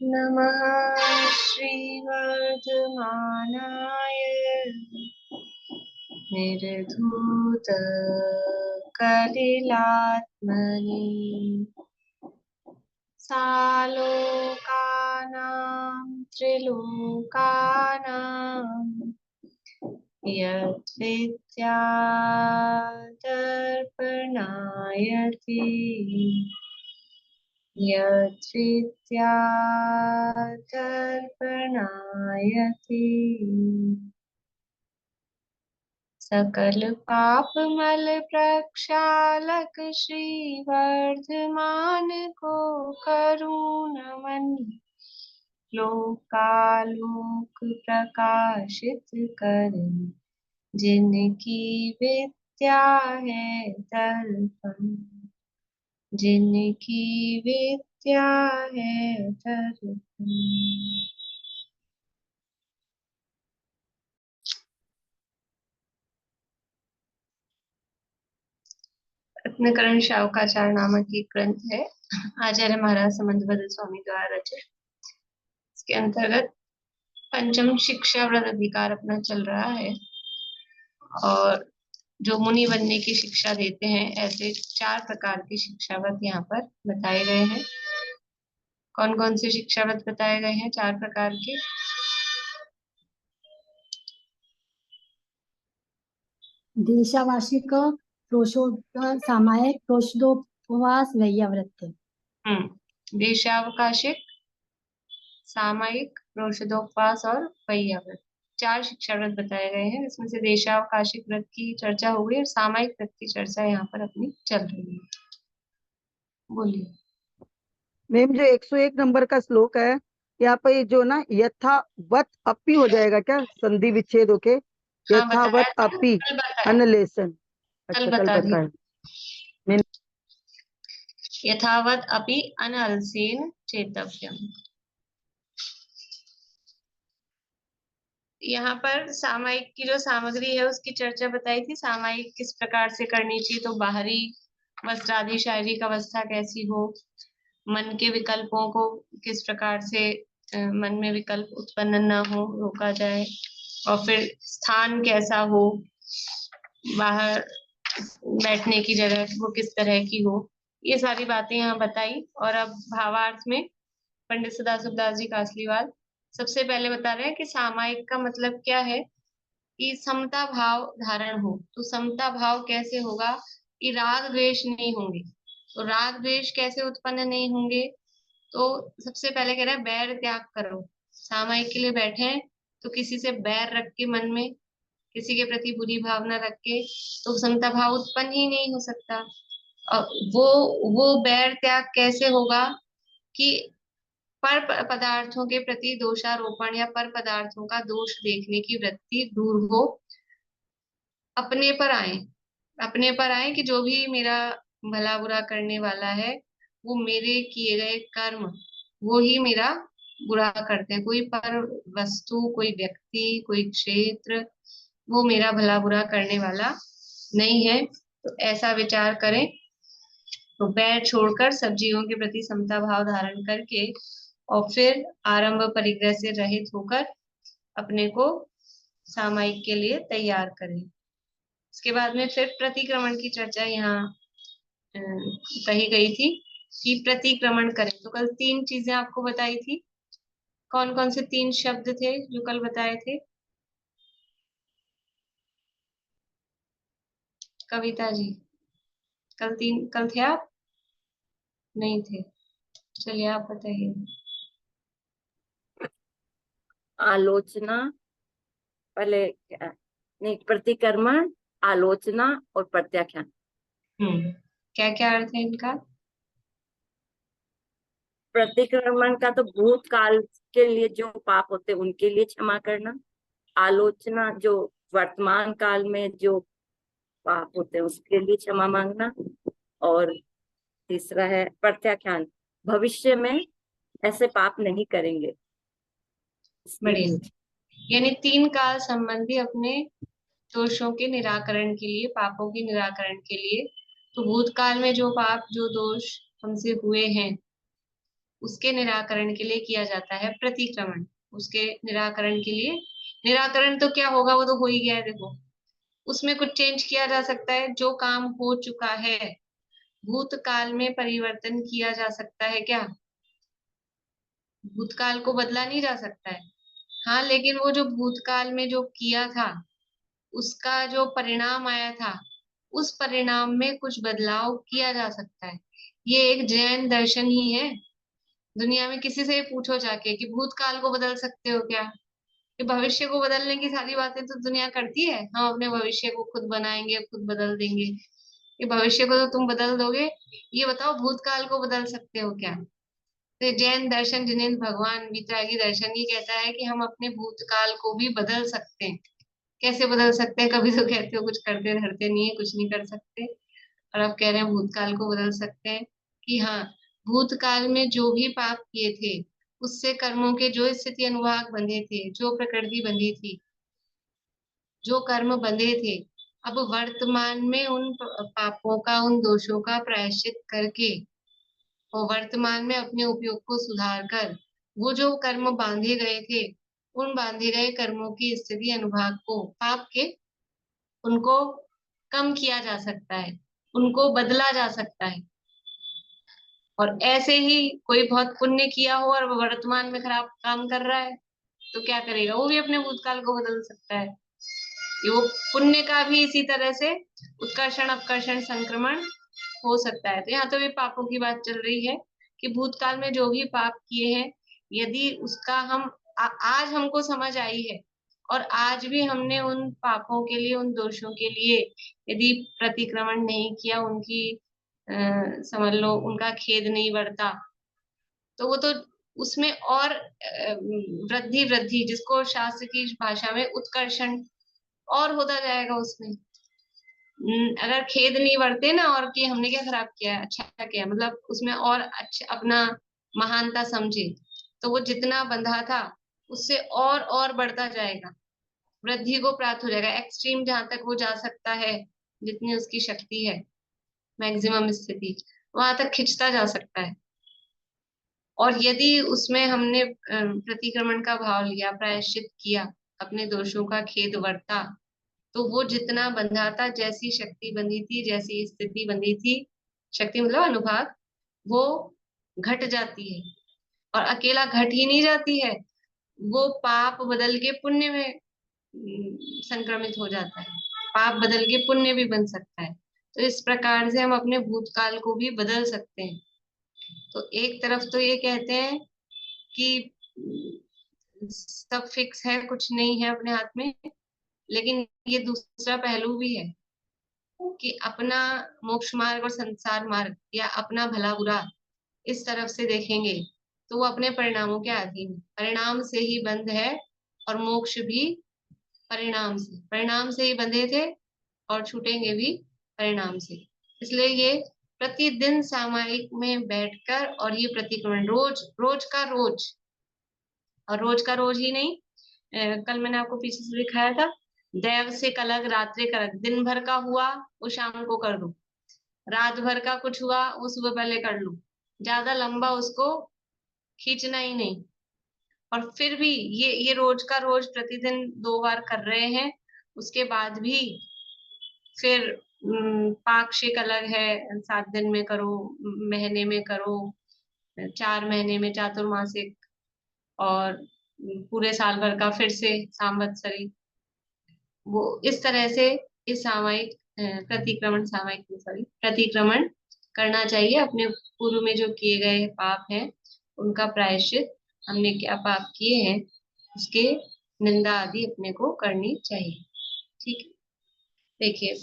नमः श्रीवर्धमानाय निर्धूतकलिलात्मने सालोकानां त्रिलोकानां यद्विद्यादर्पणायति यद्विद्यादर्पणायति सकल पाप मल प्रक्षालक श्री वर्धमान को करुणमन लोकालोक प्रकाशित कर जिनकी विद्या है दर्पण जिनकी विद्या है दर्पण। रत्नकरण शावकाचार नामक एक ग्रंथ है, आचार्य महाराज समंतभद्र स्वामी द्वारा रचित। इसके अंतर्गत पंचम शिक्षा व्रत अधिकार अपना चल रहा है और जो मुनि बनने की शिक्षा देते हैं ऐसे 4 प्रकार की शिक्षा व्रत यहाँ पर बताए गए हैं। कौन कौन से शिक्षा व्रत बताए गए हैं 4 प्रकार के? देशावार्षिक सामायिक प्रोषदोपवास वैयाव्रत। देशावकाशिक, सामायिक, प्रोषदोपवास और वैयाव्रत 4 शिक्षा व्रत बताए गए हैं। इसमें से देशावकाशिक व्रत की चर्चा हो गई और सामायिक व्रत की चर्चा यहाँ पर अपनी चल रही है। बोलिए मैम, जो 101 नंबर का श्लोक है यहाँ पे जो ना यथावत अपी हो जाएगा क्या? संधि विच्छेद होके यथावत अपी अनलेसन। अच्छा, कल बताए। यथावत अपि अनलसेन चेतव्यम। यहाँ पर सामायिक की जो सामग्री है उसकी चर्चा बताई थी। सामायिक किस प्रकार से करनी चाहिए, तो बाहरी वस्त्र आदि शारीरिक अवस्था कैसी हो, मन के विकल्पों को किस प्रकार से मन में विकल्प उत्पन्न न हो रोका जाए, और फिर स्थान कैसा हो, बाहर बैठने की जगह वो किस तरह की हो, ये सारी बातें यहाँ बताई। और अब भावार्थ में पंडित सदाशिवदास जी कासलीवाल सबसे पहले बता रहे हैं कि सामायिक का मतलब क्या है कि समता भाव धारण हो। तो समता भाव कैसे होगा कि राग द्वेष नहीं होंगे। तो राग द्वेष कैसे उत्पन्न नहीं होंगे, तो सबसे पहले कह रहा है बैर त्याग करो। सामायिक के लिए बैठे हैं तो किसी से बैर रख के मन में, किसी के प्रति बुरी भावना रख के तो समता भाव उत्पन्न ही नहीं हो सकता। और वो बैर त्याग कैसे होगा कि पर पदार्थों के प्रति दोषारोपण या पर पदार्थों का दोष देखने की वृत्ति दूर हो, अपने पर आए कि जो भी मेरा भला बुरा करने वाला है वो मेरे किए गए कर्म वो ही मेरा बुरा करते हैं। कोई पर वस्तु, कोई व्यक्ति, कोई क्षेत्र वो मेरा भला बुरा करने वाला नहीं है। तो ऐसा विचार करें। तो बैर छोड़कर सब जीवों के प्रति समता भाव धारण करके और फिर आरंभ परिग्रह से रहित होकर अपने को सामायिक के लिए तैयार करें। इसके बाद में फिर प्रतिक्रमण की चर्चा यहाँ कही गई थी कि प्रतिक्रमण करें। तो कल 3 चीजें आपको बताई थी। कौन कौन से 3 शब्द थे जो कल बताए थे? कविता जी, कल थे आप? नहीं थे। चलिए आप बताइए। आलोचना, पहले नहीं, प्रतिक्रमण, आलोचना और प्रत्याख्यान। क्या क्या अर्थ है इनका? प्रतिक्रमण का तो भूतकाल के लिए जो पाप होते हैं उनके लिए क्षमा करना। आलोचना जो वर्तमान काल में जो पाप होते हैं उसके लिए क्षमा मांगना। और तीसरा है प्रत्याख्यान, भविष्य में ऐसे पाप नहीं करेंगे। बढ़िया। यानी 3 काल संबंधी अपने दोषों के निराकरण के लिए, पापों के निराकरण के लिए। तो भूतकाल में जो पाप, जो दोष हमसे हुए हैं उसके निराकरण के लिए किया जाता है प्रतिक्रमण। उसके निराकरण के लिए, निराकरण तो क्या होगा, वो तो हो ही गया है। देखो, उसमें कुछ चेंज किया जा सकता है, जो काम हो चुका है भूतकाल में परिवर्तन किया जा सकता है क्या? भूतकाल को बदला नहीं जा सकता है। हाँ, लेकिन वो जो भूतकाल में जो किया था उसका जो परिणाम आया था, उस परिणाम में कुछ बदलाव किया जा सकता है। ये एक जैन दर्शन ही है। दुनिया में किसी से पूछो जाके कि भूतकाल को बदल सकते हो क्या, कि भविष्य को बदलने की सारी बातें तो दुनिया करती है, हम अपने भविष्य को खुद बनाएंगे, खुद बदल देंगे। ये भविष्य को तो तुम बदल दोगे, ये बताओ भूतकाल को बदल सकते हो क्या? तो जैन दर्शन, जिनेन्द्र भगवान वितरागी दर्शन, ये कहता है कि हम अपने भूतकाल को भी बदल सकते हैं। कैसे बदल सकते हैं? कभी तो कहते हो कुछ करते धरते नहीं है, कुछ नहीं कर सकते, और अब कह रहे हैं भूतकाल को बदल सकते हैं। कि हाँ, भूतकाल में जो भी पाप किए थे, उससे कर्मों के जो स्थिति अनुभाग बंधे थे, जो प्रकृति बंधी थी, जो कर्म बंधे थे, अब वर्तमान में उन पापों का, उन दोषों का प्रायश्चित करके और वर्तमान में अपने उपयोग को सुधार कर वो जो कर्म बांधे गए थे, उन बांधे गए कर्मों की स्थिति अनुभाग को, पाप के, उनको कम किया जा सकता है, उनको बदला जा सकता है। और ऐसे ही कोई बहुत पुण्य किया हो और वो वर्तमान में खराब काम कर रहा है, तो क्या करेगा? वो भी अपने भूतकाल को बदल सकता है। ये वो पुण्य का भी इसी तरह से उत्कर्षण अपकर्षण संक्रमण हो सकता है। तो यहाँ तो भी पापों की बात चल रही है कि भूतकाल में जो भी पाप किए हैं, यदि उसका हम आज हमको समझ आई है और आज भी हमने उन पापों के लिए, उन दोषों के लिए यदि प्रतिक्रमण नहीं किया, उनकी समझ लो उनका खेद नहीं बरता, तो वो तो उसमें और वृद्धि वृद्धि, जिसको शास्त्र की भाषा में उत्कर्षण, और होता जाएगा उसमें। अगर खेद नहीं बरते ना, और कि हमने क्या खराब किया है, अच्छा किया, मतलब उसमें और अच्छा अपना महानता समझे, तो वो जितना बंधा था उससे और बढ़ता जाएगा, वृद्धि को प्राप्त हो जाएगा। एक्सट्रीम जहां तक वो जा सकता है, जितनी उसकी शक्ति है, मैक्सिमम स्थिति वहां तक खिंचता जा सकता है। और यदि उसमें हमने प्रतिक्रमण का भाव लिया, प्रायश्चित किया, अपने दोषों का खेद वर्ता, तो वो जितना बंधा था, जैसी शक्ति बंधी थी, जैसी स्थिति बंधी थी, शक्ति मतलब अनुभाग, वो घट जाती है। और अकेला घट ही नहीं जाती है, वो पाप बदल के पुण्य में संक्रमित हो जाता है। पाप बदल के पुण्य भी बन सकता है। तो इस प्रकार से हम अपने भूतकाल को भी बदल सकते हैं। तो एक तरफ तो ये कहते हैं कि सब फिक्स है, कुछ नहीं है अपने हाथ में, लेकिन ये दूसरा पहलू भी है कि अपना मोक्ष मार्ग और संसार मार्ग, या अपना भला बुरा इस तरफ से देखेंगे तो वो अपने परिणामों के अधीन है। परिणाम से ही बंध है, और मोक्ष भी परिणाम से ही बंधे थे और छूटेंगे भी परिणाम से। इसलिए ये प्रतिदिन सामायिक में बैठकर, और ये प्रतिक्रमण रोज रोज का रोज, और रोज का रोज ही नहीं, कल मैंने आपको पीछे से दिखाया था, दैव से कलग रात्रि कलग, दिन भर का हुआ वो शाम को कर दो, रात भर का कुछ हुआ वो सुबह पहले कर लो, ज्यादा लंबा उसको खींचना ही नहीं। और फिर भी ये रोज का रोज प्रतिदिन 2 बार कर रहे हैं, उसके बाद भी फिर पाक्षिक अलग है, 7 दिन में करो, महीने में करो, 4 महीने में चातुर्मासिक, और पूरे साल भर का फिर से संवत्सरी। वो इस तरह से इस सामयिक प्रतिक्रमण करना चाहिए। अपने पूर्व में जो किए गए पाप हैं उनका प्रायश्चित, हमने क्या पाप किए हैं उसके निंदा आदि अपने को करनी चाहिए। ठीक है, देखिए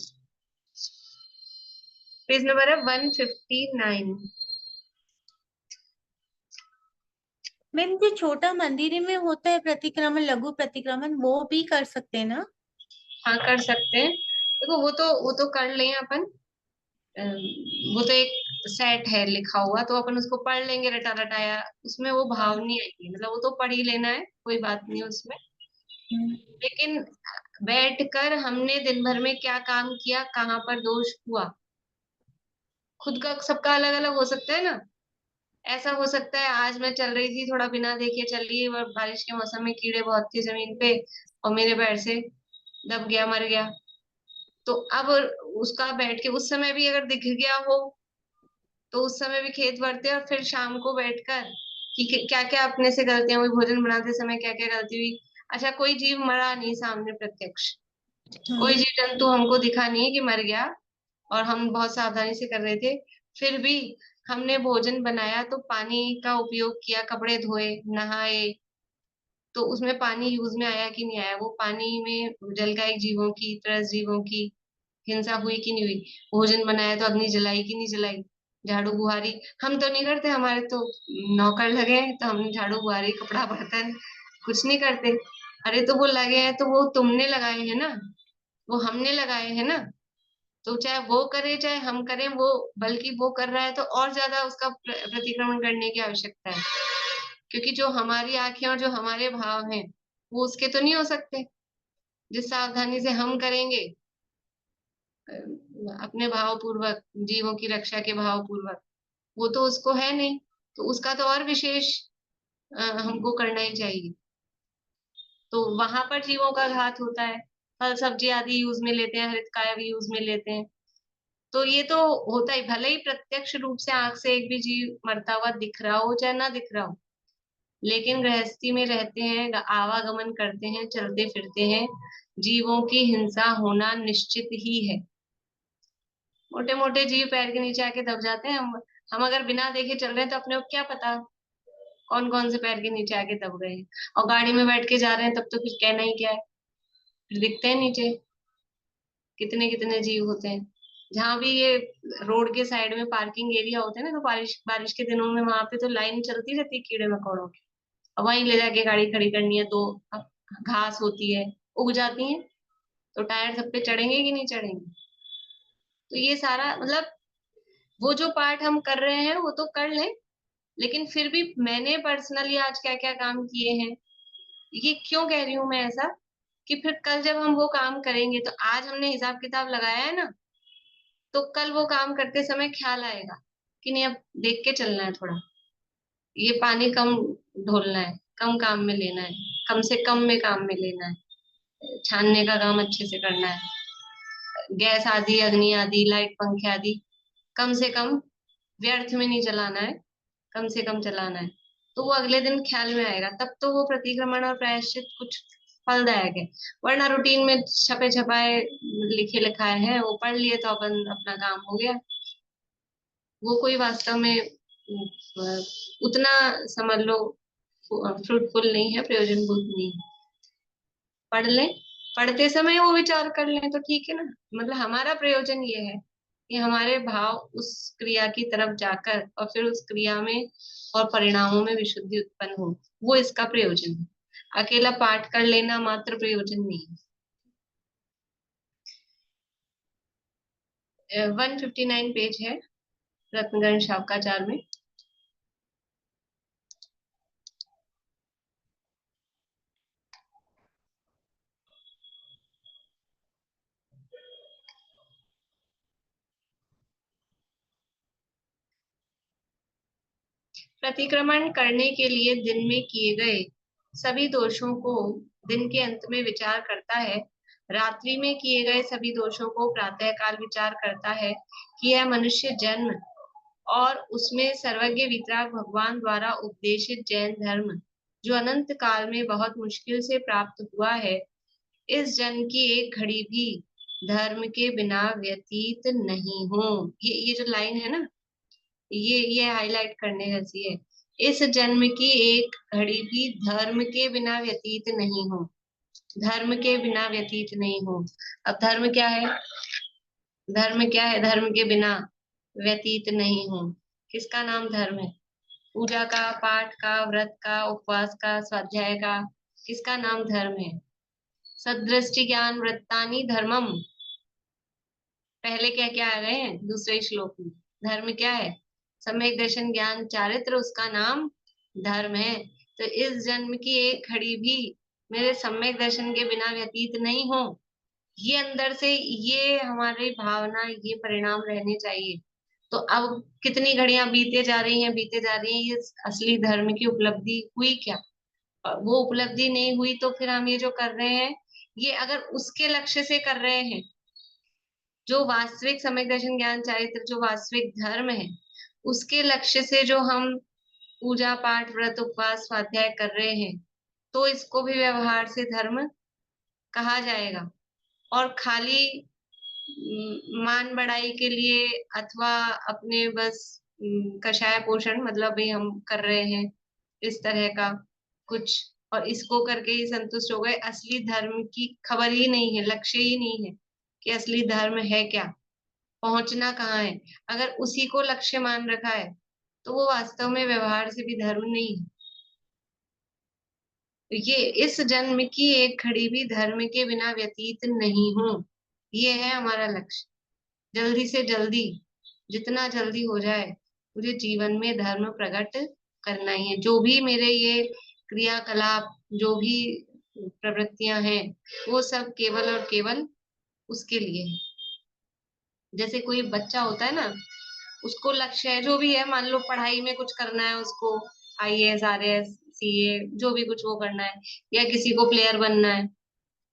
पेज नंबर है 159। मैम, जो छोटा मंदिर में होता है प्रतिक्रमण, लघु प्रतिक्रमण, वो भी कर सकते हैं ना? हाँ, कर सकते हैं। देखो वो तो कर लें अपन, वो तो एक सेट है लिखा हुआ, तो अपन उसको पढ़ लेंगे रटा रटाया, उसमें वो भाव नहीं आएगी, मतलब वो तो पढ़ ही लेना है, कोई बात नहीं उसमें। लेकिन बैठकर हमने दिन भर में क्या काम किया, कहाँ पर दोष हुआ, खुद का सबका अलग अलग हो सकता है ना। ऐसा हो सकता है आज मैं चल रही थी थोड़ा बिना देखे चल रही और बारिश के मौसम में कीड़े बहुत थे जमीन पे और मेरे पैर से दब गया, मर गया। तो अब उसका बैठ के उस समय भी अगर दिख गया हो तो उस समय भी खेत भरते और फिर शाम को बैठकर कि क्या क्या अपने से गलतियां हुई, भोजन बनाते समय क्या क्या गलती हुई। अच्छा, कोई जीव मरा नहीं सामने प्रत्यक्ष, कोई जीव जंतु हमको दिखा नहीं है कि मर गया, और हम बहुत सावधानी से कर रहे थे, फिर भी हमने भोजन बनाया तो पानी का उपयोग किया, कपड़े धोए, नहाए, तो उसमें पानी यूज में आया कि नहीं आया, वो पानी में जलकायिक जीवों की, तरस जीवों की हिंसा हुई कि नहीं हुई, भोजन बनाया तो अग्नि जलाई कि नहीं जलाई, झाड़ू बुहारी हम तो नहीं करते, हमारे तो नौकर लगे हैं तो हम झाड़ू बुहारी कपड़ा बर्तन कुछ नहीं करते। अरे तो वो लगे हैं तो वो तुमने लगाए हैं ना, वो हमने लगाए हैं ना, तो चाहे वो करे चाहे हम करें, वो बल्कि वो कर रहा है तो और ज्यादा उसका प्रतिक्रमण करने की आवश्यकता है, क्योंकि जो हमारी आंखें और जो हमारे भाव हैं वो उसके तो नहीं हो सकते। जिस सावधानी से हम करेंगे अपने भाव पूर्वक, जीवों की रक्षा के भाव पूर्वक, वो तो उसको है नहीं, तो उसका तो और विशेष हमको करना ही चाहिए। तो वहां पर जीवों का घात होता है, फल सब्जी आदि यूज में लेते हैं, हरितकाय भी यूज में लेते हैं, तो ये तो होता ही, भले ही प्रत्यक्ष रूप से आंख से एक भी जीव मरता हुआ दिख रहा हो चाहे ना दिख रहा हो, लेकिन गृहस्थी में रहते हैं, आवागमन करते हैं, चलते फिरते हैं, जीवों की हिंसा होना निश्चित ही है। मोटे मोटे जीव पैर के नीचे आके दब जाते हैं, हम अगर बिना देखे चल रहे हैं तो अपने को क्या पता कौन कौन से पैर के नीचे आके दब गए हैं, और गाड़ी में बैठ के जा रहे हैं तब तो फिर कहना ही क्या है, फिर दिखते हैं नीचे कितने कितने जीव होते हैं। जहाँ भी ये रोड के साइड में पार्किंग एरिया होते हैं ना, तो बारिश बारिश के दिनों में वहां पे तो लाइन चलती रहती है कीड़े मकोड़ों की, और वहीं ले जाके गाड़ी खड़ी करनी है, तो घास होती है, उग जाती है, तो टायर सब पे चढ़ेंगे कि नहीं चढ़ेंगे। तो ये सारा मतलब वो जो पार्ट हम कर रहे हैं वो तो कर लें, लेकिन फिर भी मैंने पर्सनली आज क्या क्या काम किए हैं, ये क्यों कह रही हूं मैं ऐसा, कि फिर कल जब हम वो काम करेंगे तो आज हमने हिसाब किताब लगाया है ना, तो कल वो काम करते समय ख्याल आएगा कि नहीं अब देख के चलना है थोड़ा, ये पानी कम ढोलना है, कम काम में लेना है, कम से कम में काम में लेना है, छानने का काम अच्छे से करना है, गैस आदि, अग्नि आदि, लाइट पंखे आदि कम से कम व्यर्थ में नहीं चलाना है, कम से कम चलाना है, तो वो अगले दिन ख्याल में आएगा, तब तो वो प्रतिक्रमण और प्रायश्चित कुछ फलदायक है। वरना रूटीन में छपे छपाए लिखे लिखाए हैं, वो पढ़ लिए तो अपन अपना काम हो गया, वो कोई वास्तव में उतना समझ लो फ्रूटफुल नहीं है, प्रयोजनभूत नहीं है। पढ़ लें, पढ़ते समय वो विचार कर लें तो ठीक है ना, मतलब हमारा प्रयोजन ये है कि हमारे भाव उस क्रिया की तरफ जाकर और फिर उस क्रिया में और परिणामों में विशुद्धि उत्पन्न हो, वो इसका प्रयोजन है। अकेला पाठ कर लेना मात्र प्रयोजन नहीं है। 159 पेज है रत्नगण शावकाचार में। प्रतिक्रमण करने के लिए दिन में किए गए सभी दोषों को दिन के अंत में विचार करता है, रात्रि में किए गए सभी दोषों को प्रातः काल विचार करता है कि यह मनुष्य जन्म और उसमें सर्वज्ञ वितराग भगवान द्वारा उपदेशित जैन धर्म जो अनंत काल में बहुत मुश्किल से प्राप्त हुआ है, इस जन्म की एक घड़ी भी धर्म के बिना व्यतीत नहीं हो। ये जो लाइन है ना, ये हाईलाइट करने जैसी है। इस जन्म की एक घड़ी भी धर्म के बिना व्यतीत नहीं हो, धर्म के बिना व्यतीत नहीं हो। अब धर्म क्या है, धर्म क्या है, धर्म के बिना व्यतीत नहीं हो, किसका नाम धर्म है, पूजा का, पाठ का, व्रत का, उपवास का, स्वाध्याय का, किसका नाम धर्म है। सदृष्टि ज्ञान वृत्तानि धर्मम, पहले क्या क्या आ गए हैं दूसरे श्लोक में, धर्म क्या है, सम्यक दर्शन ज्ञान चारित्र, उसका नाम धर्म है। तो इस जन्म की एक घड़ी भी मेरे सम्यक दर्शन के बिना व्यतीत नहीं हो, ये अंदर से ये हमारी भावना, ये परिणाम रहने चाहिए, तो अब कितनी घड़ियां बीते जा रही हैं, बीते जा रही हैं, ये असली धर्म की उपलब्धि हुई क्या? वो उपलब्धि नहीं हुई तो फिर हम ये जो कर रहे हैं, ये अगर उसके लक्ष्य से कर रहे हैं, जो वास्तविक सम्यक दर्शन ज्ञान चारित्र जो वास्तविक धर्म है, उसके लक्ष्य से जो हम पूजा पाठ व्रत उपवास स्वाध्याय कर रहे हैं, तो इसको भी व्यवहार से धर्म कहा जाएगा। और खाली मान बढ़ाई के लिए अथवा अपने बस कषाय पोषण, मतलब भी हम कर रहे हैं इस तरह का कुछ, और इसको करके ही संतुष्ट हो गए, असली धर्म की खबर ही नहीं है, लक्ष्य ही नहीं है कि असली धर्म है क्या, पहुंचना कहाँ है। अगर उसी को लक्ष्य मान रखा है तो वो वास्तव में व्यवहार से भी धर्म नहीं है। तो ये इस जन्म की एक घड़ी भी धर्म के बिना व्यतीत नहीं हूं, ये है हमारा लक्ष्य। जल्दी से जल्दी, जितना जल्दी हो जाए, मुझे जीवन में धर्म प्रकट करना ही है। जो भी मेरे ये क्रियाकलाप, जो भी प्रवृत्तियां हैं, वो सब केवल और केवल उसके लिए है। जैसे कोई बच्चा होता है ना, उसको लक्ष्य है जो भी है, मान लो पढ़ाई में कुछ करना है उसको, आईएएस आरएएस सीए जो भी कुछ वो करना है, या किसी को प्लेयर बनना है,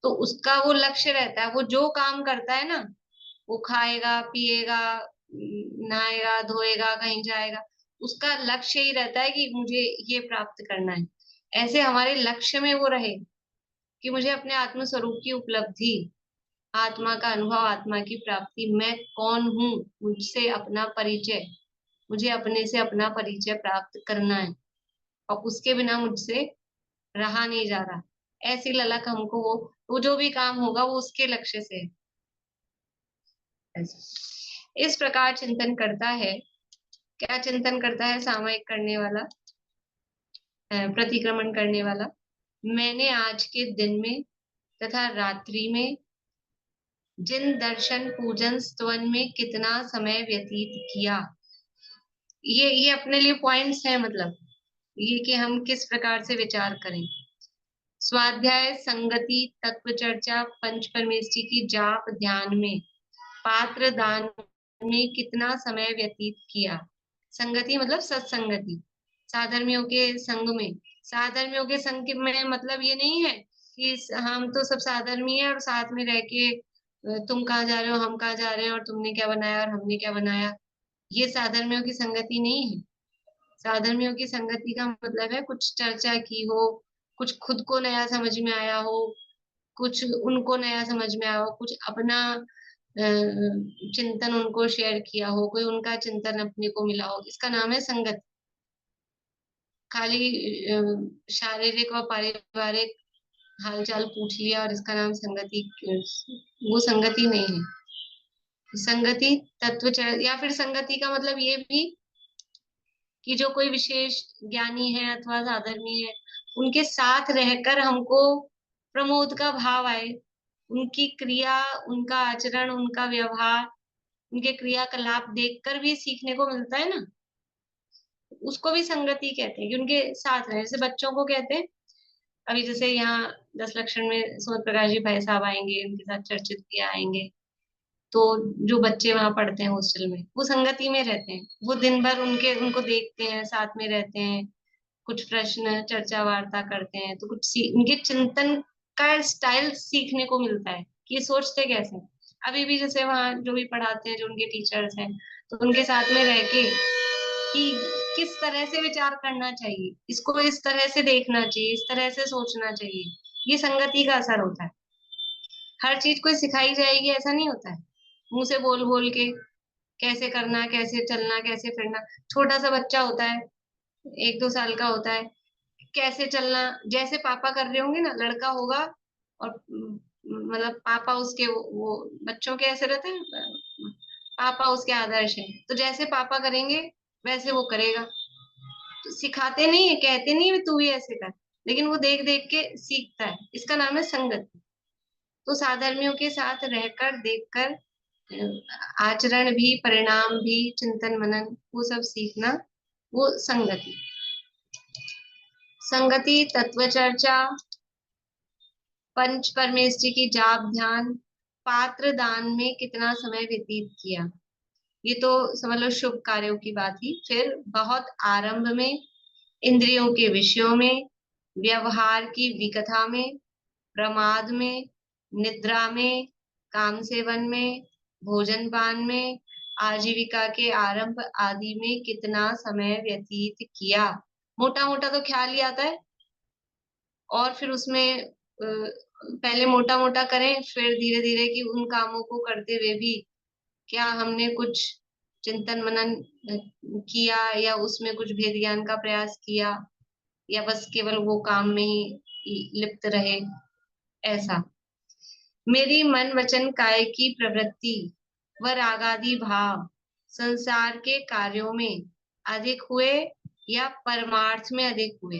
तो उसका वो लक्ष्य रहता है। वो जो काम करता है ना, वो खाएगा पिएगा, नहाएगा धोएगा, कहीं जाएगा, उसका लक्ष्य ही रहता है कि मुझे ये प्राप्त करना है। ऐसे हमारे लक्ष्य में वो रहे कि मुझे अपने आत्म स्वरूप की उपलब्धि, आत्मा का अनुभव, आत्मा की प्राप्ति, मैं कौन हूँ, मुझसे अपना परिचय, मुझे अपने से अपना परिचय प्राप्त करना है, और उसके बिना मुझसे रहा नहीं जा रहा। ऐसी ललक हमको, वो जो भी काम होगा वो उसके लक्ष्य से है। इस प्रकार चिंतन करता है। क्या चिंतन करता है सामयिक करने वाला, प्रतिक्रमण करने वाला? मैंने आज के दिन में तथा रात्रि में जिन दर्शन पूजन स्तवन में कितना समय व्यतीत किया, ये अपने लिए पॉइंट्स हैं, मतलब ये कि हम किस प्रकार से विचार करें। स्वाध्याय, संगति, तत्व चर्चा, पंच परमेष्टि की जाप ध्यान में, पात्र दान में कितना समय व्यतीत किया। संगति मतलब सत्संगति, साधर्मियों के संग में। साधर्मियों के संग में मतलब ये नहीं है कि हम तो सब साधर्मी है और साथ में रह के तुम कहाँ जा रहे हो, हम कहाँ जा रहे हैं, और तुमने क्या बनाया और हमने क्या बनाया, ये साधर्मियों की संगति नहीं है। साधर्मियों की संगति का मतलब है कुछ चर्चा की हो, कुछ खुद को नया समझ में आया हो, कुछ उनको नया समझ में आया हो, कुछ अपना चिंतन उनको शेयर किया हो, कोई उनका चिंतन अपने को मिला हो, इसका नाम है संगति। खाली शारीरिक और पारिवारिक हालचाल पूछ लिया और इसका नाम संगति, वो संगति नहीं है। संगति तत्व या फिर संगति का मतलब ये भी कि जो कोई विशेष ज्ञानी है अथवा साधर्मी है, उनके साथ रहकर हमको प्रमोद का भाव आए, उनकी क्रिया, उनका आचरण, उनका व्यवहार, उनके क्रियाकलाप देखकर भी सीखने को मिलता है ना, उसको भी संगति कहते हैं कि उनके साथ रहे। जैसे बच्चों को कहते हैं, अभी जैसे यहाँ 10 लक्षण में सूर्य प्रकाश जी भाई साहब आएंगे, उनके साथ चर्चित किया आएंगे, तो जो बच्चे वहां पढ़ते हैं हॉस्टल में, वो संगति में रहते हैं, वो दिन भर उनको देखते हैं, साथ में रहते हैं, कुछ प्रश्न चर्चा वार्ता करते हैं, तो कुछ उनके चिंतन का स्टाइल सीखने को मिलता है कि ये सोचते कैसे हैं। अभी भी जैसे वहाँ जो भी पढ़ाते हैं, जो उनके टीचर्स हैं, तो उनके साथ में रह के कि किस तरह से विचार करना चाहिए, इसको इस तरह से देखना चाहिए, इस तरह से सोचना चाहिए, ये संगति का असर होता है। हर चीज कोई सिखाई जाएगी ऐसा नहीं होता है, मुंह से बोल बोल के कैसे करना, कैसे चलना, कैसे फिरना। छोटा सा बच्चा होता है, 1-2 साल का होता है, कैसे चलना, जैसे पापा कर रहे होंगे ना, लड़का होगा और मतलब पापा उसके वो बच्चों के ऐसे रहते हैं, पापा उसके आदर्श है, तो जैसे पापा करेंगे वैसे वो करेगा। तो सिखाते नहीं है, कहते नहीं है तू भी ऐसे कर, लेकिन वो देख देख के सीखता है, इसका नाम है संगति। तो साधर्मियों के साथ रहकर, देखकर, आचरण भी, परिणाम भी, चिंतन मनन, वो सब सीखना, वो संगति। संगति, तत्व चर्चा, पंच परमेष्टि की जाप ध्यान, पात्र दान में कितना समय व्यतीत किया। ये तो समझ लो शुभ कार्यों की बात ही। फिर बहुत आरंभ में, इंद्रियों के विषयों में, व्यवहार की विकथा में, प्रमाद में, निद्रा में, काम सेवन में, भोजन पान में, आजीविका के आरंभ आदि में कितना समय व्यतीत किया। मोटा मोटा तो ख्याल ही आता है, और फिर उसमें पहले मोटा मोटा करें, फिर धीरे धीरे कि उन कामों को करते हुए भी क्या हमने कुछ चिंतन मनन किया, या उसमें कुछ भेद ज्ञान का प्रयास किया, या बस केवल वो काम में ही लिप्त रहे। ऐसा मेरी मन वचन काय की प्रवृत्ति व रागादि भाव संसार के कार्यों में अधिक हुए या परमार्थ में अधिक हुए।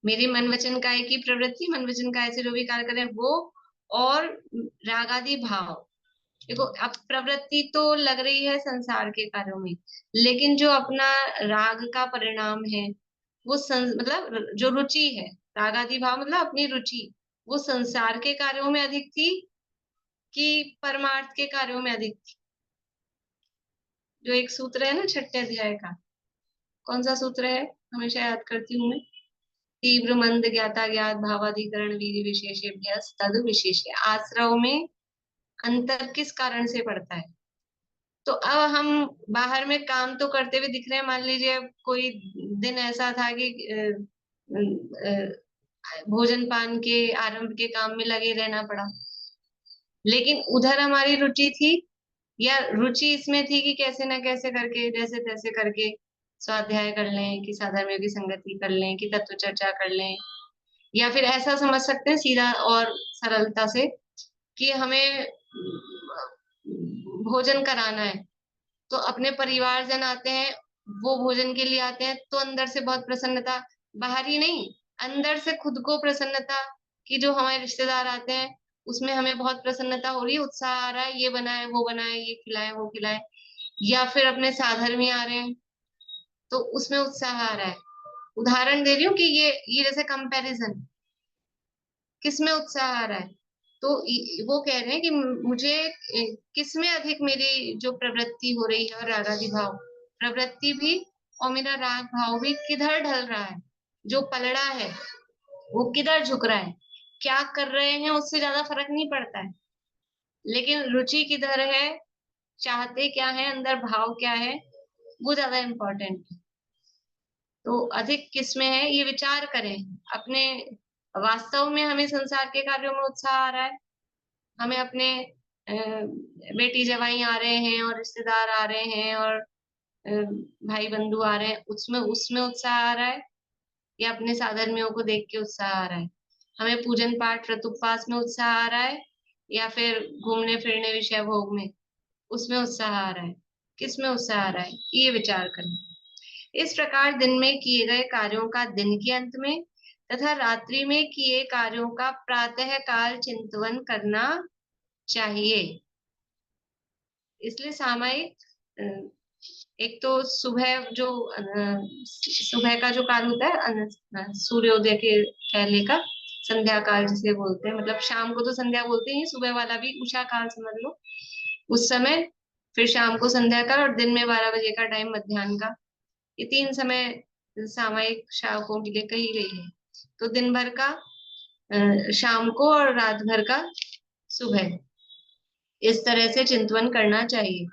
मेरी मन वचन काय की प्रवृत्ति, मन वचन काय से जो भी कार्य करें वो, और रागादि भाव। देखो अब प्रवृत्ति तो लग रही है संसार के कार्यों में, लेकिन जो अपना राग का परिणाम है वो मतलब जो रुचि है, रागादि भाव मतलब अपनी रुचि, वो संसार के कार्यों में अधिक थी कि परमार्थ के कार्यों में अधिक थी। जो एक सूत्र है ना छठे अध्याय का, कौन सा सूत्र है, हमेशा याद करती हूँ मैं, तीव्र मंद ज्ञाता ज्ञात भावाधिकरण वीर्य विशेषेभ्य तद विशेष। आश्रव में अंतर किस कारण से पड़ता है। तो अब हम बाहर में काम तो करते हुए दिख रहे हैं, मान लीजिए कोई दिन ऐसा था कि भोजन पान के आरंभ के काम में लगे रहना पड़ा, लेकिन उधर हमारी रुचि थी, या रुचि इसमें थी कि कैसे ना कैसे करके, जैसे तैसे करके स्वाध्याय कर लें, कि साधर्मियों की संगति कर लें, कि तत्व चर्चा कर लें, या फिर ऐसा समझ सकते हैं सीधा और सरलता से कि हमें भोजन कराना है, तो अपने परिवारजन आते हैं, वो भोजन के लिए आते हैं, तो अंदर से बहुत प्रसन्नता, बाहरी नहीं, अंदर से खुद को प्रसन्नता, कि जो हमारे रिश्तेदार आते हैं उसमें हमें बहुत प्रसन्नता हो रही है, उत्साह आ रहा है, ये बनाए वो बनाए, ये खिलाए वो खिलाए। या फिर अपने साधर्मी आ रहे हैं तो उसमें उत्साह आ रहा है। उदाहरण दे रही हूँ कि ये जैसे कंपैरिजन, किसमें उत्साह आ रहा है, तो वो कह रहे हैं कि मुझे किसमें अधिक मेरी जो प्रवृत्ति हो रही है, और रागादि भाव प्रवृत्ति भी और मेरा राग भाव भी किधर ढल रहा है, जो पलड़ा है वो किधर झुक रहा है। क्या कर रहे हैं उससे ज्यादा फर्क नहीं पड़ता है, लेकिन रुचि किधर है, चाहते क्या है, अंदर भाव क्या है, वो ज्यादा इम्पोर्टेंट है। तो अधिक किसमें है ये विचार करें अपने। वास्तव में हमें संसार के कार्यों में उत्साह आ रहा है, हमें अपने बेटी जवाई आ रहे हैं और रिश्तेदार आ रहे हैं और भाई बंधु आ रहे हैं, उसमें उसमें उत्साह आ रहा है, या अपने साधर्मियों को देख के उत्साह आ रहा है, हमें पूजन पाठ व्रत उपवास में उत्साह आ रहा है, या फिर घूमने फिरने विषय भोग में उसमें उत्साह आ रहा है, किसमें उत्साह आ रहा है, ये विचार करें। इस प्रकार दिन में किए गए कार्यों का दिन के अंत में तथा रात्रि में किए कार्यों का प्रातः काल चिंतन करना चाहिए। इसलिए सामायिक एक तो सुबह जो सुबह का जो काल होता है सूर्योदय के पहले का, संध्या काल जिसे बोलते हैं, मतलब शाम को तो संध्या बोलते हैं, सुबह वाला भी उषा काल समझ लो उस समय, फिर शाम को संध्या काल, और दिन में 12 बजे का टाइम मध्याह्न का। ये 3 समय सामायिक शावकों के लिए कही गई है। तो दिन भर का शाम को, और रात भर का सुबह, इस तरह से चिंतन करना चाहिए।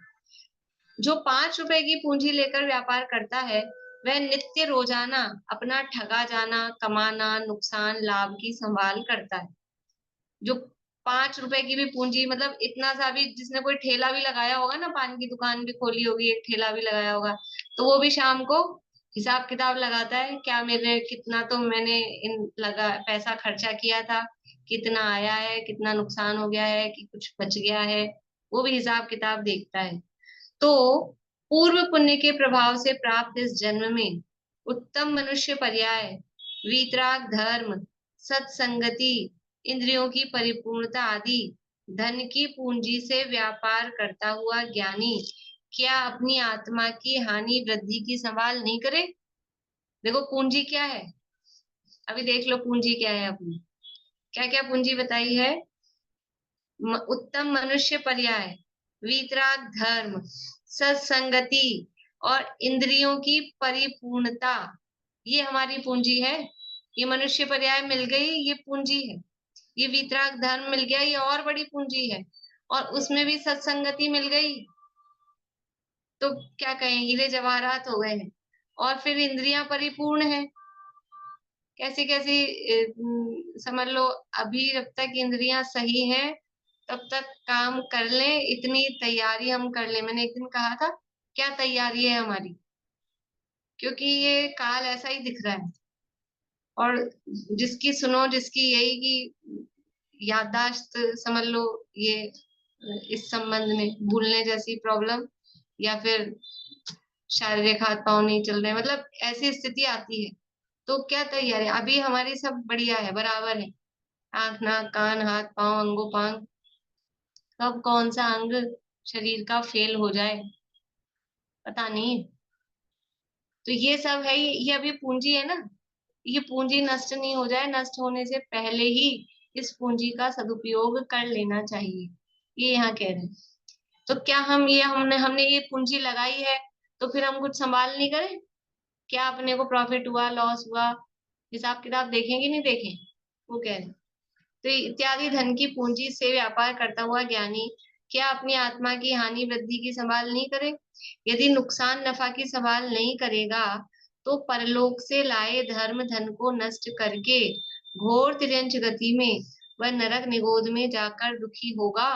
जो 5 रुपए की पूंजी लेकर व्यापार करता है वह नित्य रोजाना अपना ठगा जाना, कमाना, नुकसान, लाभ की संभाल करता है। जो 5 रुपए की भी पूंजी, मतलब इतना सा भी, जिसने कोई ठेला भी लगाया होगा ना, पान की दुकान भी खोली होगी, एक ठेला भी लगाया होगा, तो वो भी शाम को हिसाब किताब लगाता है, क्या मेरे कितना तो मैंने इन लगा पैसा खर्चा किया था, कितना आया है, कितना नुकसान हो गया है, कि कुछ बच गया है, वो भी हिसाब किताब देखता है। तो पूर्व पुण्य के प्रभाव से प्राप्त इस जन्म में उत्तम मनुष्य पर्याय, वीतराग धर्म, सत्संगति, इंद्रियों की परिपूर्णता आदि धन की पूंजी से व्यापार करता हुआ ज्ञानी क्या अपनी आत्मा की हानि वृद्धि की संभाल नहीं करे। देखो पूंजी क्या है, अभी देख लो पूंजी क्या है अपनी, क्या क्या पूंजी बताई है। उत्तम मनुष्य पर्याय, वीतराग धर्म, सत्संगति और इंद्रियों की परिपूर्णता, ये हमारी पूंजी है। ये मनुष्य पर्याय मिल गई, ये पूंजी है। ये वीतराग धर्म मिल गया, ये और बड़ी पूंजी है। और उसमें भी सत्संगति मिल गई तो क्या कहें, हीरे जवाहरात हो गए हैं। और फिर इंद्रियां परिपूर्ण है। कैसी कैसी समझ लो, अभी जब तक इंद्रियां सही हैं तब तक काम कर लें, इतनी तैयारी हम कर लें। मैंने एक दिन कहा था क्या तैयारी है हमारी, क्योंकि ये काल ऐसा ही दिख रहा है। और जिसकी सुनो, जिसकी यही की याददाश्त समझ लो, ये इस संबंध में भूलने जैसी प्रॉब्लम, या फिर शारीरिक हाथ पांव नहीं चल रहे, मतलब ऐसी स्थिति आती है तो क्या तैयारी। अभी हमारी सब बढ़िया है, बराबर है, आंख नाक कान हाथ पांव अंगों पांग, कब कौन सा अंग शरीर का फेल हो जाए पता नहीं। तो ये सब है, ये अभी पूंजी है ना, ये पूंजी नष्ट नहीं हो जाए, नष्ट होने से पहले ही इस पूंजी का सदुपयोग कर लेना चाहिए, ये यहाँ कह रहे हैं। तो क्या हम ये हमने हमने ये पूंजी लगाई है तो फिर हम कुछ संभाल नहीं करें? क्या अपने को प्रॉफिट हुआ लॉस हुआ, हिसाब किताब देखेंगे नहीं देखें, वो कह रहे हैं। तो इत्यादि धन की पूंजी से व्यापार करता हुआ ज्ञानी क्या अपनी आत्मा की हानि वृद्धि की संभाल नहीं करे? यदि नुकसान नफा की संभाल नहीं करेगा तो परलोक से लाए धर्म धन को नष्ट करके घोर तिर्यंच गति में वह नरक निगोद में जाकर दुखी होगा।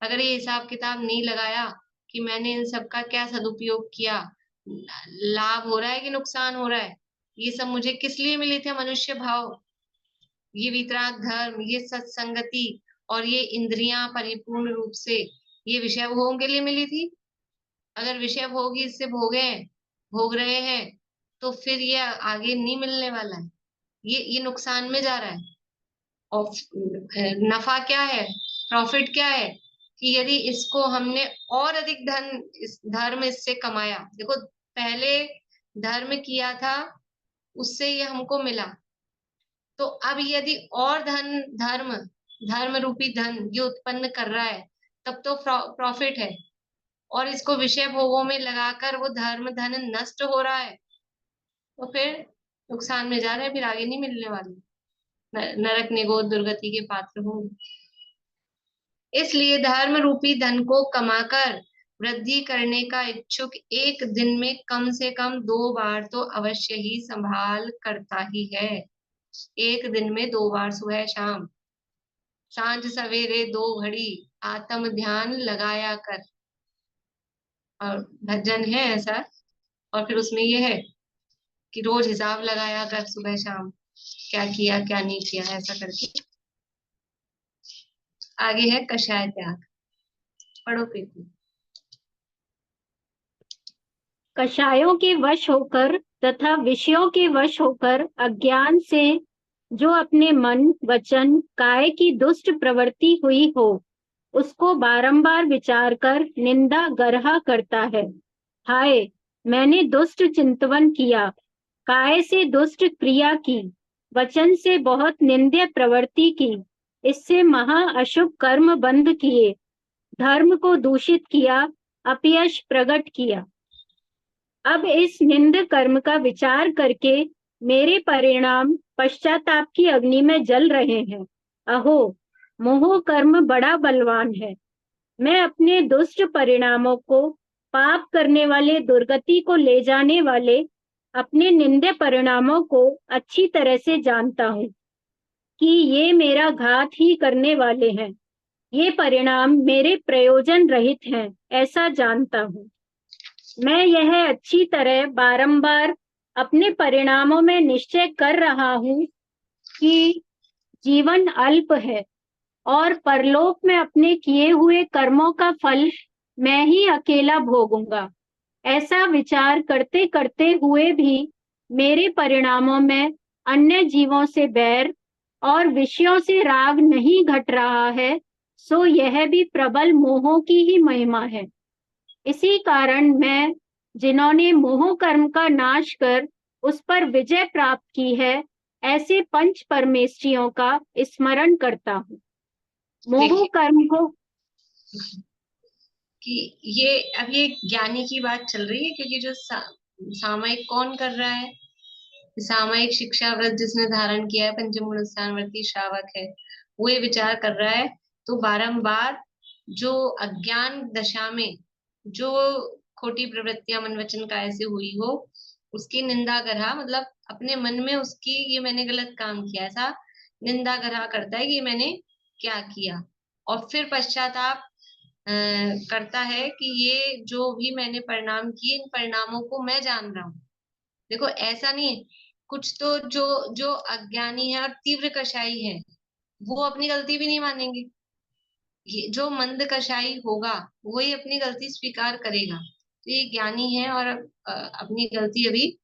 अगर ये हिसाब किताब नहीं लगाया कि मैंने इन सब का क्या सदुपयोग किया, लाभ हो रहा है कि नुकसान हो रहा है, ये सब मुझे किस लिए मिले थे, मनुष्य भाव, ये वितराग धर्म, ये सत्संगति और ये इंद्रियां परिपूर्ण रूप से ये विषय भोगों के लिए मिली थी। अगर विषय भोग ही इससे भोग रहे हैं तो फिर ये आगे नहीं मिलने वाला है, ये नुकसान में जा रहा है। और नफा क्या है, प्रॉफिट क्या है, कि यदि इसको हमने और अधिक धर्म इससे कमाया, देखो पहले धर्म किया था उससे ये हमको मिला, तो अब यदि और धर्म रूपी धन ये उत्पन्न कर रहा है तब तो प्रॉफिट है। और इसको विषय भोगों में लगाकर वो धर्म धन नष्ट हो रहा है तो फिर नुकसान में जा रहे हैं, फिर आगे नहीं मिलने वाले, नरक निगोद दुर्गति के पात्र होंगे। इसलिए धर्म रूपी धन को कमाकर वृद्धि करने का इच्छुक एक दिन में कम से कम 2 बार तो अवश्य ही संभाल करता ही है। एक दिन में 2 बार, सुबह शाम, सांझ सवेरे 2 घड़ी आत्म ध्यान लगाया कर। और भजन है ऐसा, और फिर उसमें ये है कि रोज हिसाब लगाया कर, सुबह शाम क्या किया क्या नहीं किया, ऐसा करके। आगे है कषाय त्याग, पढ़ो प्रीति। कषायों के वश होकर तथा विषयों के वश होकर अज्ञान से जो अपने मन वचन काय की दुष्ट प्रवृत्ति हुई हो उसको बारंबार विचार कर निंदा गर्हा करता है। हाय, मैंने दुष्ट चिंतवन किया, काय से दुष्ट क्रिया की, वचन से बहुत निंद्य प्रवृत्ति की, इससे महा अशुभ कर्म बंद किए, धर्म को दूषित किया, अपयश प्रकट किया। अब इस निंद कर्म का विचार करके मेरे परिणाम पश्चाताप की अग्नि में जल रहे हैं। अहो, मोह कर्म बड़ा बलवान है। मैं अपने दुष्ट परिणामों को, पाप करने वाले दुर्गति को ले जाने वाले अपने निंदे परिणामों को अच्छी तरह से जानता हूँ कि ये मेरा घात ही करने वाले हैं। ये परिणाम मेरे प्रयोजन रहित हैं, ऐसा जानता हूँ। मैं यह अच्छी तरह बारंबार अपने परिणामों में निश्चय कर रहा हूँ कि जीवन अल्प है और परलोक में अपने किए हुए कर्मों का फल मैं ही अकेला भोगूंगा। ऐसा विचार करते करते हुए भी मेरे परिणामों में अन्य जीवों से बैर और विषयों से राग नहीं घट रहा है, सो यह भी प्रबल मोहों की ही महिमा है। इसी कारण मैं, जिन्होंने मोह कर्म का नाश कर उस पर विजय प्राप्त की है, ऐसे पंच परमेष्ठियों का स्मरण करता हूँ। मोह कर्म को कि ये अब ये ज्ञानी की बात चल रही है, क्योंकि जो सामयिक कौन कर रहा है, सामयिक शिक्षा व्रत जिसने धारण किया है, पंचम गुण स्थानवर्ती श्रावक है, वो ये विचार कर रहा है। तो बारंबार जो अज्ञान दशा में जो खोटी प्रवृत्तियां मन वचन काया से हुई हो, उसकी निंदा गरहा, मतलब अपने मन में उसकी ये मैंने गलत काम किया, ऐसा निंदा गरहा करता है कि मैंने क्या किया, और फिर पश्चाताप करता है कि ये जो भी मैंने परिणाम किए, इन परिणामों को मैं जान रहा हूँ। देखो ऐसा नहीं है, कुछ तो जो जो अज्ञानी है और तीव्र कषाई है, वो अपनी गलती भी नहीं मानेंगे। ये जो मंद कषाई होगा वही अपनी गलती स्वीकार करेगा। तो ये ज्ञानी है और अपनी गलती अभी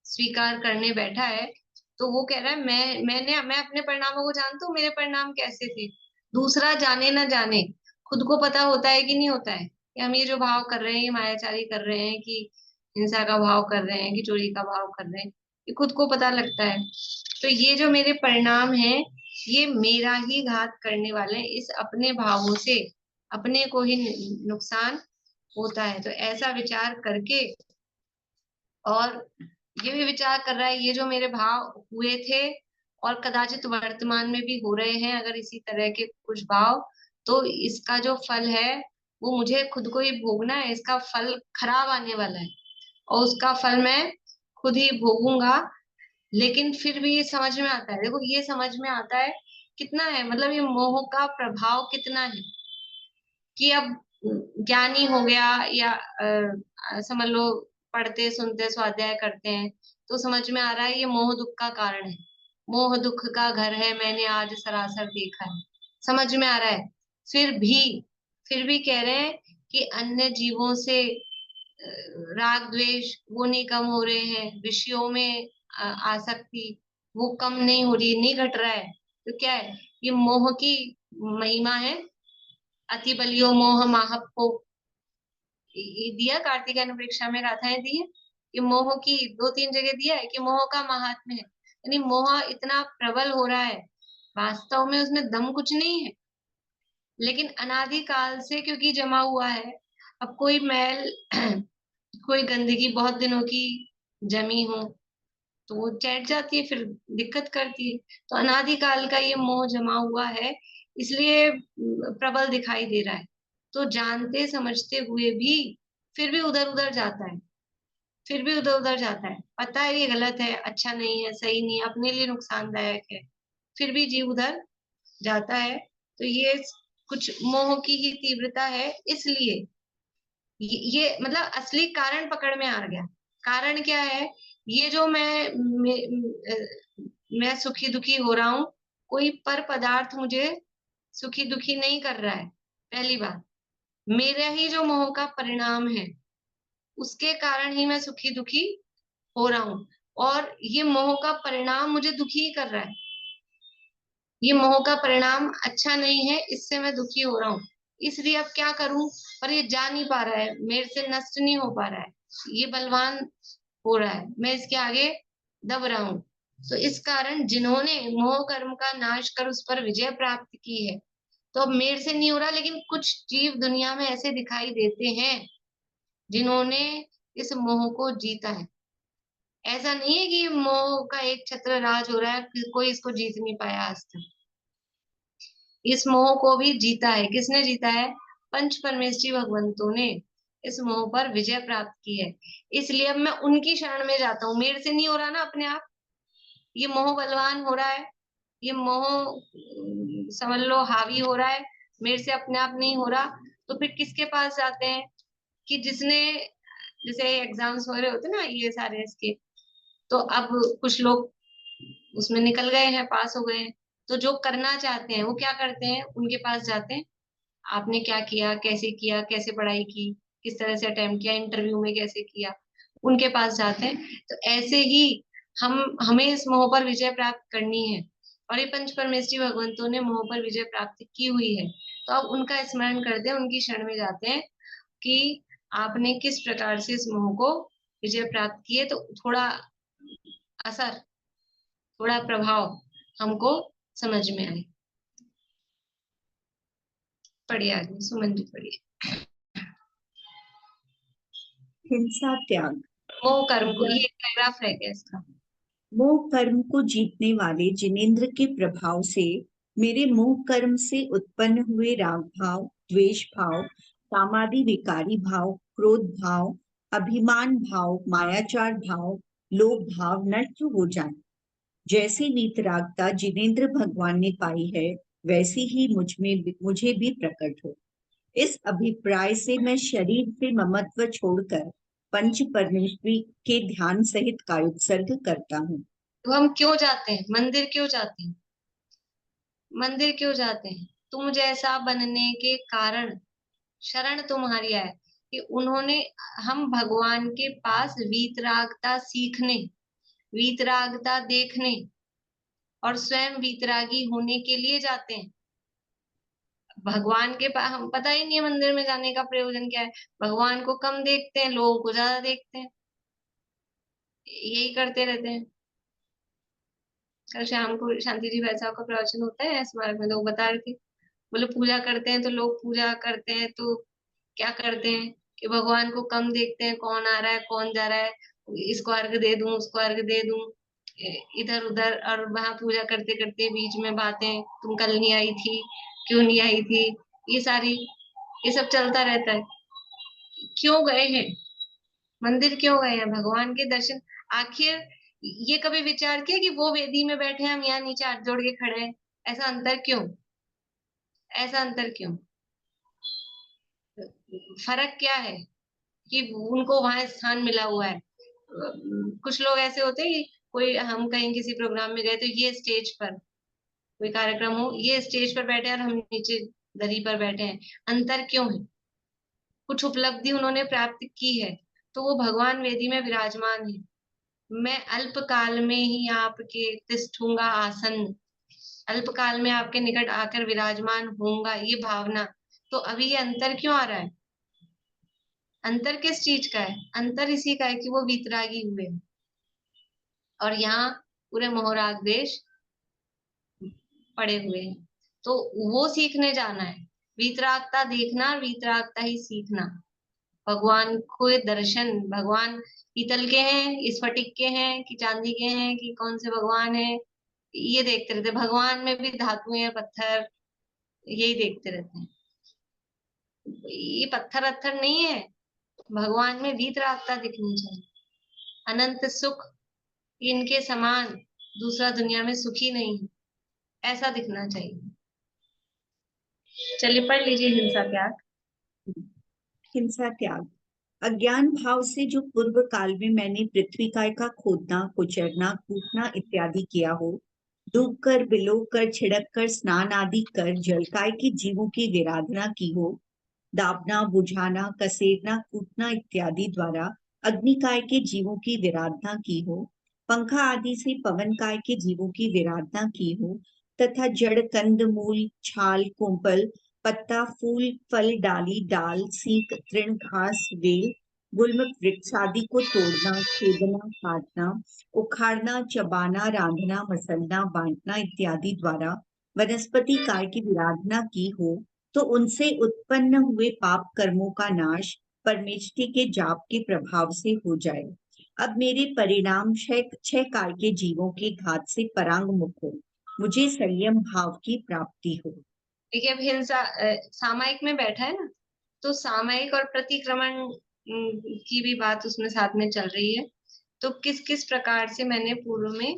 स्वीकार करने बैठा है। तो वो कह रहा है मैं अपने परिणामों को जानता हूँ, मेरे परिणाम कैसे थे। दूसरा जाने ना जाने, खुद को पता होता है कि नहीं होता है कि हम ये जो भाव कर रहे हैं, ये मायाचारी कर रहे हैं, कि हिंसा का भाव कर रहे हैं, कि चोरी का भाव कर रहे हैं, ये खुद को पता लगता है। तो ये जो मेरे परिणाम हैं, ये मेरा ही घात करने वाले हैं, इस अपने भावों से अपने को ही नुकसान होता है। तो ऐसा विचार करके, और ये भी विचार कर रहा है ये जो मेरे भाव हुए थे और कदाचित वर्तमान में भी हो रहे हैं अगर इसी तरह के कुछ भाव, तो इसका जो फल है वो मुझे खुद को ही भोगना है। इसका फल खराब आने वाला है और उसका फल मैं खुद ही भोगूंगा। लेकिन फिर भी ये समझ में आता है, देखो ये समझ में आता है कितना है, मतलब ये मोह का प्रभाव कितना है, कि अब ज्ञानी हो गया या समझ लो पढ़ते सुनते स्वाध्याय करते हैं, तो समझ में आ रहा है ये मोह दुख का कारण है, मोह दुख का घर है, मैंने आज सरासर देखा है, समझ में आ रहा है। फिर भी कह रहे हैं कि अन्य जीवों से राग द्वेष वो नहीं कम हो रहे हैं, विषयों में आसक्ति वो कम नहीं हो रही, नहीं घट रहा है। तो क्या है, ये मोह की महिमा है। अति बलियो मोह माहपो, ये दिया कार्तिक अनुप्रेक्षा में गाथाएं दी है कि मोह की 2-3 जगह दिया है कि मोह का महात्म्य है, यानी मोह इतना प्रबल हो रहा है, वास्तव में उसमें दम कुछ नहीं है, लेकिन अनादि काल से क्योंकि जमा हुआ है। अब कोई मैल कोई गंदगी बहुत दिनों की जमी हो तो वो चढ़ जाती है, फिर दिक्कत करती है। तो अनादि काल का ये मोह जमा हुआ है, इसलिए प्रबल दिखाई दे रहा है। तो जानते समझते हुए भी फिर भी उधर उधर जाता है, फिर भी उधर उधर जाता है, पता है ये गलत है, अच्छा नहीं है, सही नहीं है, अपने लिए नुकसानदायक है, फिर भी जीव उधर जाता है। तो ये कुछ मोह की ही तीव्रता है, इसलिए ये मतलब असली कारण पकड़ में आ गया। कारण क्या है, ये जो मैं सुखी दुखी हो रहा हूँ, कोई पर पदार्थ मुझे सुखी दुखी नहीं कर रहा है, पहली बात। मेरा ही जो मोह का परिणाम है, उसके कारण ही मैं सुखी दुखी हो रहा हूँ, और ये मोह का परिणाम मुझे दुखी ही कर रहा है। ये मोह का परिणाम अच्छा नहीं है, इससे मैं दुखी हो रहा हूँ, इसलिए अब क्या करूं, पर ये जा नहीं पा रहा है, मेरे से नष्ट नहीं हो पा रहा है, ये बलवान हो रहा है, मैं इसके आगे दब रहा हूं। तो इस कारण जिन्होंने मोह कर्म का नाश कर उस पर विजय प्राप्त की है, तो अब मेरे से नहीं हो रहा, लेकिन कुछ जीव दुनिया में ऐसे दिखाई देते हैं जिन्होंने इस मोह को जीता है। ऐसा नहीं है कि मोह का एक छत्र राज हो रहा है, कोई इसको जीत नहीं पाया आज तक। इस मोह को भी जीता है, किसने जीता है, पंच परमेष्ठी भगवंतों ने इस मोह पर विजय प्राप्त की है। इसलिए अब मैं उनकी शरण में जाता हूँ, मेरे से नहीं हो रहा ना अपने आप, ये मोह बलवान हो रहा है, ये मोह समझ लो हावी हो रहा है, मेरे से अपने आप नहीं हो रहा। तो फिर किसके पास जाते हैं, कि जिसने, जैसे एग्जाम्स वगैरह होते हैं ना ये सारे इसके, तो अब कुछ लोग उसमें निकल गए हैं, पास हो गए हैं, तो जो करना चाहते हैं वो क्या करते हैं, उनके पास जाते हैं, आपने क्या किया, कैसे पढ़ाई की, किस तरह से अटेम्प्ट किया, इंटरव्यू में कैसे किया, उनके पास जाते हैं। तो ऐसे ही हमें इस मोह पर विजय प्राप्त करनी है, और ये पंच परमेष्ठी भगवंतों ने मोह पर विजय प्राप्त की हुई है। तो अब उनका स्मरण करते हैं, उनकी शरण में जाते हैं कि आपने किस प्रकार से इस मोह को विजय प्राप्त किए, तो थोड़ा असर, थोड़ा प्रभाव हमको समझ में आए। पढ़िए आगे, सुमन जी पढ़िए। हिंसा त्याग। मोह कर्म को, ये पैराग्राफ है क्या इसका? मोह कर्म को जीतने वाले जिनेंद्र के प्रभाव से मेरे मोह कर्म से उत्पन्न हुए राग भाव, द्वेष भाव, कामादि विकारी भाव, क्रोध भाव, अभिमान भाव, मायाचार भाव, लोभ भाव नष्ट हो जाए। जैसी वीतरागता जिनेंद्र भगवान ने पाई है, वैसी ही मुझे भी प्रकट हो। इस अभिप्राय से मैं शरीर से ममत्व छोड़कर पंच परमेश्वरी के ध्यान सहित कायोत्सर्ग करता हूँ। तो हम क्यों जाते हैं मंदिर? क्यों जाते हैं मंदिर? क्यों जाते हैं? तुम जैसा बनने के कारण शरण तुम्हारी आए कि उन्होंने, हम भगवान के पास वीतरागता सीखने, वीतरागता देखने और स्वयं वीतरागी होने के लिए जाते हैं। भगवान के पास हम, पता ही नहीं है मंदिर में जाने का प्रयोजन क्या है। भगवान को कम देखते हैं, लोगों को ज्यादा देखते हैं, यही करते रहते हैं। कल शाम को शांति जी भाई साहब का प्रवचन होता है स्मारक में, लोग बता रहे थे, बोले पूजा करते हैं तो लोग पूजा करते हैं तो क्या करते हैं कि भगवान को कम देखते हैं, कौन आ रहा है कौन जा रहा है, इसको अर्घ दे दूं उसको अर्घ दे दूं, इधर उधर, और वहां पूजा करते करते बीच में बातें, तुम कल नहीं आई थी, क्यों नहीं आई थी, ये सारी, ये सब चलता रहता है। क्यों गए हैं मंदिर? क्यों गए हैं? भगवान के दर्शन। आखिर ये कभी विचार किया कि वो वेदी में बैठे हैं, हम यहाँ नीचे हाथ जोड़ के खड़े हैं? ऐसा अंतर क्यों? ऐसा अंतर क्यों? फर्क क्या है कि उनको वहां स्थान मिला हुआ है? कुछ लोग ऐसे होते हैं कि कोई, हम कहीं किसी प्रोग्राम में गए तो ये स्टेज पर कोई कार्यक्रम हो, ये स्टेज पर बैठे हैं और हम नीचे दरी पर बैठे हैं। अंतर क्यों है? कुछ उपलब्धि उन्होंने प्राप्त की है तो वो भगवान वेदी में विराजमान है। मैं अल्प काल में ही आपके तिष्ठूंगा आसन्न, अल्प काल में आपके निकट आकर विराजमान होऊंगा, ये भावना। तो अभी ये अंतर क्यों आ रहा है? अंतर किस चीज का है? अंतर इसी का है कि वो वीतरागी हुए हैं और यहाँ पूरे मोहराग देश पड़े हुए हैं। तो वो सीखने जाना है, वीतरागता देखना और वीतरागता ही सीखना। भगवान को दर्शन, भगवान पीतल के हैं, स्फटिक के हैं कि चांदी के हैं कि कौन से भगवान है, ये देखते रहते। भगवान में भी धातु है, पत्थर, यही देखते रहते हैं। ये पत्थर अत्थर नहीं है, भगवान में वीतरागता दिखनी चाहिए। अनंत सुख, इनके समान दूसरा दुनिया में सुखी नहीं है, ऐसा दिखना चाहिए। चलिए पढ़ लीजिए हिंसा त्याग। हिंसा त्याग। अज्ञान भाव से जो पूर्व काल में मैंने पृथ्वी काय का खोदना, कुचरना, कूटना इत्यादि किया हो, डूब कर, बिलो कर, छिड़क कर, स्नान आदि कर जलकाय के जीवों की विराधना की हो, दाबना, बुझाना, कसेरना, कूटना इत्यादि द्वारा अग्निकाय के जीवों की विराधना की हो, पंखा आदि से पवन काय के जीवों की विराधना की हो, तथा जड़, कंद, मूल, छाल, कोंपल, पत्ता, फूल, फल, डाली, डाल, सीक, तृण, घास, वेल, गुल्म वृक्ष आदि को तोड़ना, छेदना, काटना, उखाड़ना, चबाना, रांधना, मसलना, बांटना इत्यादि द्वारा वनस्पति काय की विराधना की हो, तो उनसे उत्पन्न हुए पाप कर्मों का नाश परमेष्टि के जाप के प्रभाव से हो जाए। अब मेरे परिणाम छह काय के जीवों के घात से परांग मुख हो, मुझे संयम भाव की प्राप्ति हो। देखिए अब हिंसा सामायिक में बैठा है ना, तो सामायिक और प्रतिक्रमण की भी बात उसमें साथ में चल रही है। तो किस किस प्रकार से मैंने पूर्व में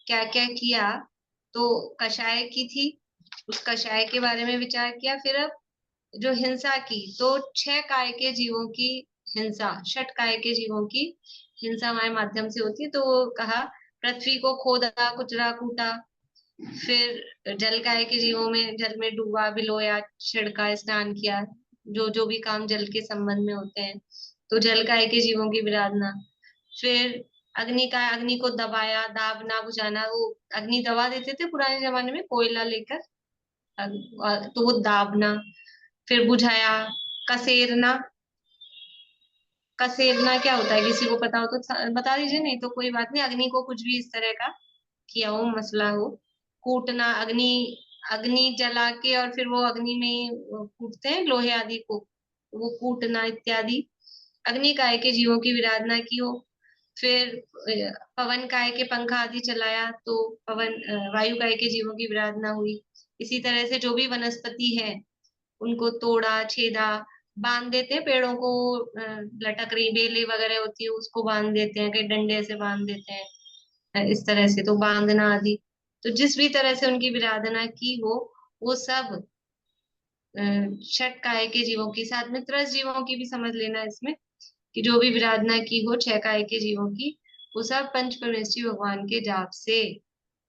क्या क्या किया, तो कषाय की थी, उस कषाय के बारे में विचार किया। फिर अब जो हिंसा की, तो 6 काय के जीवों की हिंसा, 6 काय के जीवों की हिंसा हमारे माध्यम से होती है। तो वो कहा पृथ्वी को खोदा, कुचरा, कूटा, फिर जल काय के जीवों में जल में डूबा, बिलोया, छिड़का, स्नान किया, जो जो भी काम जल के संबंध में होते हैं, तो जल काय के जीवों की विराधना। फिर अग्नि का, अग्नि को दबाया, दाबना, बुझाना, वो अग्नि दबा देते थे पुराने जमाने में कोयला लेकर, तो वो दाबना। फिर बुझाया, कसेरना। कसेरना क्या होता है? किसी को पता हो तो बता दीजिए, नहीं तो कोई बात नहीं। अग्नि को कुछ भी इस तरह का किया हो, मसला हो। कूटना, अग्नि, अग्नि जला के और फिर वो अग्नि में ही कूटते हैं लोहे आदि को, वो कूटना इत्यादि। अग्नि काय के जीवों की विराधना की हो, फिर पवन काय के पंख आदि चलाया तो वायु काय के जीवों की विराधना हुई। इसी तरह से जो भी वनस्पति है उनको तोड़ा छेदा, बांध देते हैं पेड़ों को, लटक रही बेलें वगैरह होती है उसको बांध देते हैं, कहीं डंडे से बांध देते हैं, इस तरह से तो बांधना आदि। तो जिस भी तरह से उनकी विराधना की हो वो सब षट काय के जीवों की, साथ में त्रस जीवों की भी समझ लेना इसमें, कि जो भी विराधना की हो छह काय के जीवों की, वो सब पंच परमेष्ठी भगवान के जाप से,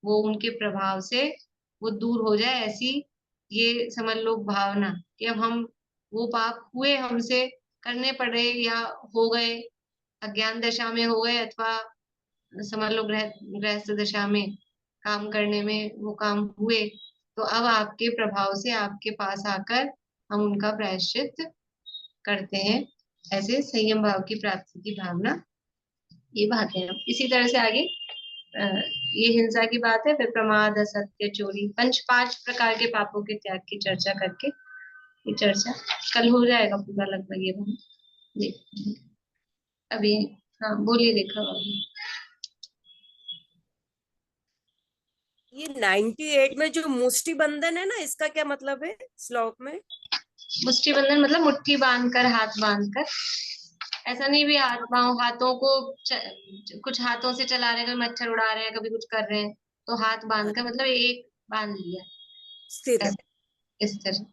वो उनके प्रभाव से वो दूर हो जाए, ऐसी ये समझ लो भावना कि अब हम वो पाप हुए हमसे, करने पड़े या हो गए, अज्ञान दशा में हो गए अथवा समझ लो गृहस्थ दशा में काम करने में वो काम हुए, तो अब आपके प्रभाव से आपके पास आकर हम उनका प्रायश्चित करते हैं। ऐसे संयम भाव की प्राप्ति की भावना, ये बात है। इसी तरह से आगे ये हिंसा की बात है, फिर प्रमाद, असत्य, चोरी, पांच प्रकार के पापों के त्याग की चर्चा करके ये चर्चा कल हो जाएगा पूरा लगभग ये हम देखते हैं। अभी हाँ बोलिए रेखा बाबू। ये 98 में जो मुष्टि बंधन है ना, इसका क्या मतलब है श्लोक में? मुष्टि बंधन मतलब मुट्ठी बांधकर, हाथ बांधकर, ऐसा नहीं भी हाथों को कुछ हाथों से चला रहे हैं, कभी मच्छर उड़ा रहे हैं, कभी कुछ कर रहे हैं, तो हाथ बांधकर मतलब एक बांध लिया स्थिर इस तरह।